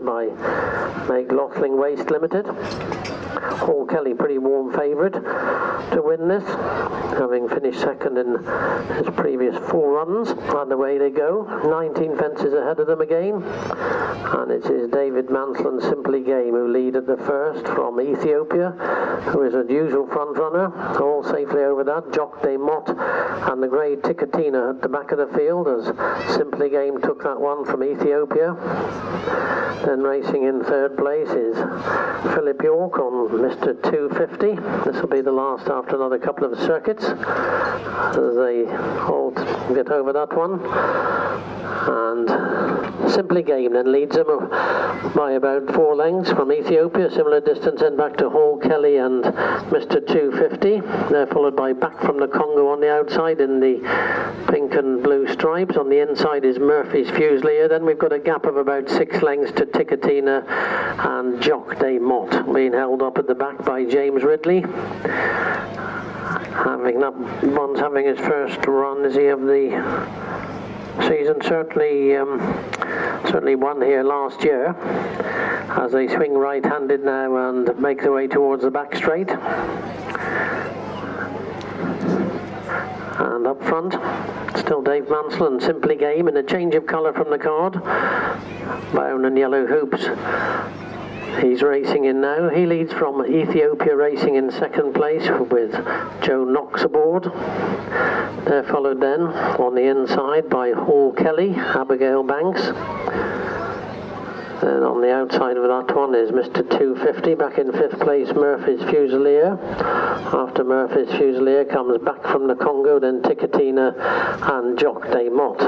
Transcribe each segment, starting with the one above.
by Meg Lothling Waste Limited. Hall Kelly, pretty warm favourite to win this, having finished second in his previous 4 runs. And away they go, 19 fences ahead of them again. And it is David Mansell and Simply Game who lead at the first from Ethiopia, who is a usual front runner, all safely over that. Jock de Mott and the grey Tikatina at the back of the field as Simply Game took that one from Ethiopia. Then racing in third place is Philip York on Mr. 250. This will be the last after another couple of circuits as they all get over that one. And Simply Game then leads them by about 4 lengths from Ethiopia. Similar distance then back to Hall Kelly and Mr. 250. They're followed by Back from the Congo on the outside in the pink and blue stripes. On the inside is Murphy's Fusilier. Then we've got a gap of about 6 lengths to Tikatina and Jock de Mott, being held up at the back by James Ridley. Having his first run, is he, of the season? Certainly won here last year as they swing right-handed now and make their way towards the back straight. And up front, still Dave Mansell and Simply Game in a change of colour from the card. Brown and yellow hoops. He's racing in now. He leads from Ethiopia, racing in second place with Joe Knox aboard. They're followed then on the inside by Hall Kelly, Abigail Banks. Then on the outside of that one is Mr. 250, back in 5th place, Murphy's Fusilier. After Murphy's Fusilier comes Back from the Congo, then Tikatina and Jock de Mott.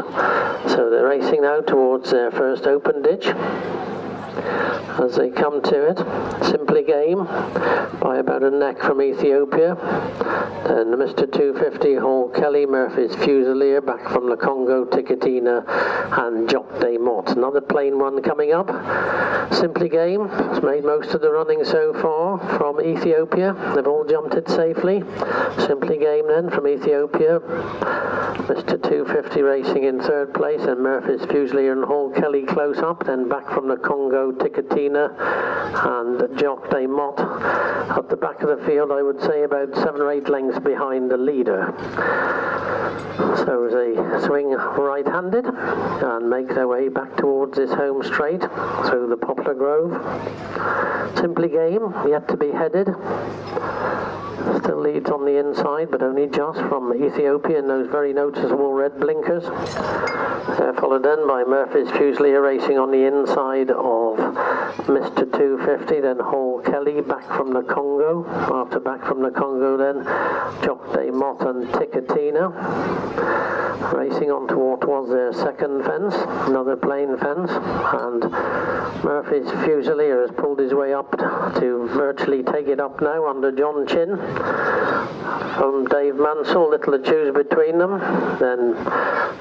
So they're racing now towards their first open ditch. As they come to it, Simply Game by about a neck from Ethiopia. Then Mr. 250, Hall Kelly, Murphy's Fusilier, Back from the Congo, Tikatina and Jock de Mott. Another plain one coming up. Simply Game has made most of the running so far from Ethiopia. They've all jumped it safely. Simply Game then from Ethiopia. Mr. 250 racing in third place, and Murphy's Fusilier and Hall Kelly close up. Then Back from the Congo, Tikatina and Jock de Mott at the back of the field, I would say about 7 or 8 lengths behind the leader. So they swing right-handed and make their way back towards this home straight through the Poplar Grove. Simply Game yet to be headed. Still leads on the inside, but only just from Ethiopia in those very noticeable red blinkers. They're followed then by Murphy's Fusilier racing on the inside of Mr. 250, then Hall Kelly, Back from the Congo. After Back from the Congo then Jock de Mott and Tikatina. Racing on to what was their second fence, another plain fence, and Murphy's Fusilier has pulled his way up to virtually take it up now under John Chin. From Dave Mansell, little to choose between them. Then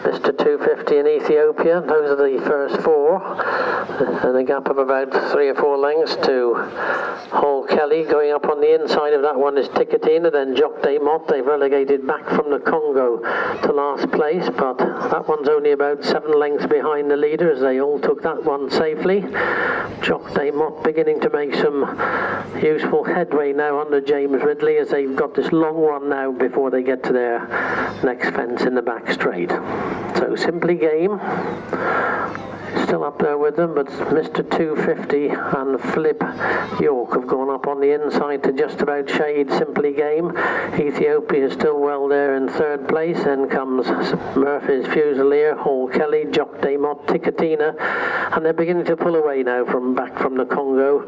Mr. 250 in Ethiopia, those are the first 4, and a gap of about 3 or 4 lengths to Hall Kelly. Going up on the inside of that one is Tikatina, then Jock de Mott. They've relegated Back from the Congo to last place, but that one's only about 7 lengths behind the leader as they all took that one safely. Jock de Mott beginning to make some useful headway now under James Ridley as they've got this long run now before they get to their next fence in the back straight. So Simply Game still up there with them, but Mr. 250 and Philip York have gone up on the inside to just about shade Simply Game. Ethiopia is still well there in third place. Then comes Murphy's Fusilier, Hall Kelly, Jock de Mott, Tikatina, and they're beginning to pull away now from Back from the Congo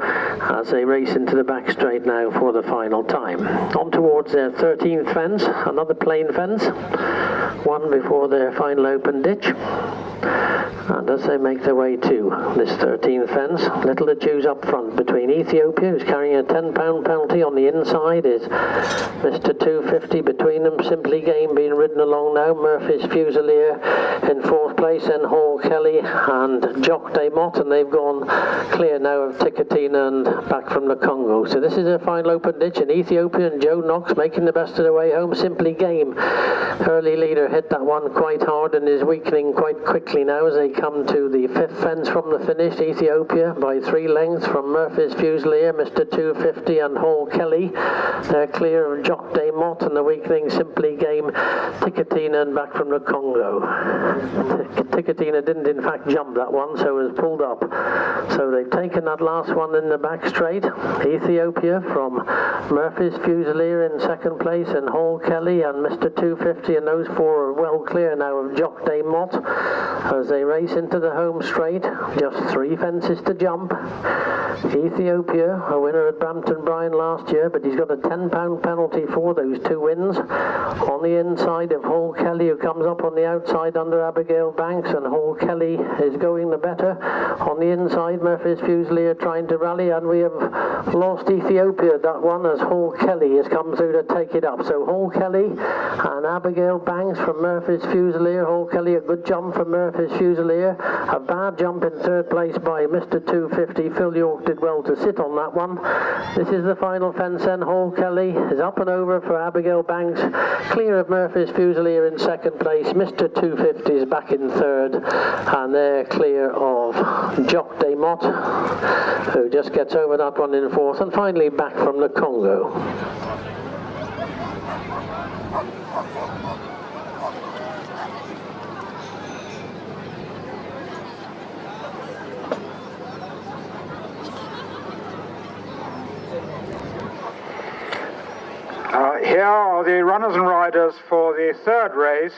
as they race into the back straight now for the final time. On towards their 13th fence, another plain fence, one before their final open ditch. And as they make their way to this 13th fence, little to choose up front between Ethiopia, who's carrying a £10 penalty. On the inside is Mr. 250 between them. Simply Game being ridden along now. Murphy's Fusilier in 4th place, then Hall Kelly and Jock de Mott, and they've gone clear now of Tikatina and Back from the Congo. So this is their final open ditch in Ethiopia, and Joe Knox making the best of their way home. Simply Game, early leader here. hit that one quite hard and is weakening quite quickly now as they come to the fifth fence from the finish. Ethiopia by 3 lengths from Murphy's Fusilier, Mr. 250 and Hall Kelly. They're clear of Jock Day Mott and the weakening Simply Game Ticatina and back from the Congo. Ticatina didn't in fact jump that one, so was pulled up. So they've taken that last one in the back straight. Ethiopia from Murphy's Fusilier in second place and Hall Kelly and Mr. 250, and those 4 are well clear now of Jock Day Mott as they race into the home straight. Just 3 fences to jump. Ethiopia, a winner at Brampton Bryan last year, but he's got a £10 penalty for those 2 wins. On the inside of Hall Kelly, who comes up on the outside under Abigail Banks, and Hall Kelly is going the better. On the inside, Murphy's Fusilier trying to rally, and we have lost Ethiopia that one as Hall Kelly has come through to take it up. So Hall Kelly and Abigail Banks from Murphy's Fusilier. Hall Kelly, a good jump from Murphy's Fusilier. A bad jump in third place by Mr. 250. Phil York did well to sit on that one. This is the final fence then. Hall Kelly is up and over for Abigail Banks. Clear of Murphy's Fusilier in second place. Mr. 250 is back in third. And they're clear of Jock Day Mott, who just gets over that one in fourth. And finally back from the Congo. Here are the runners and riders for the third race.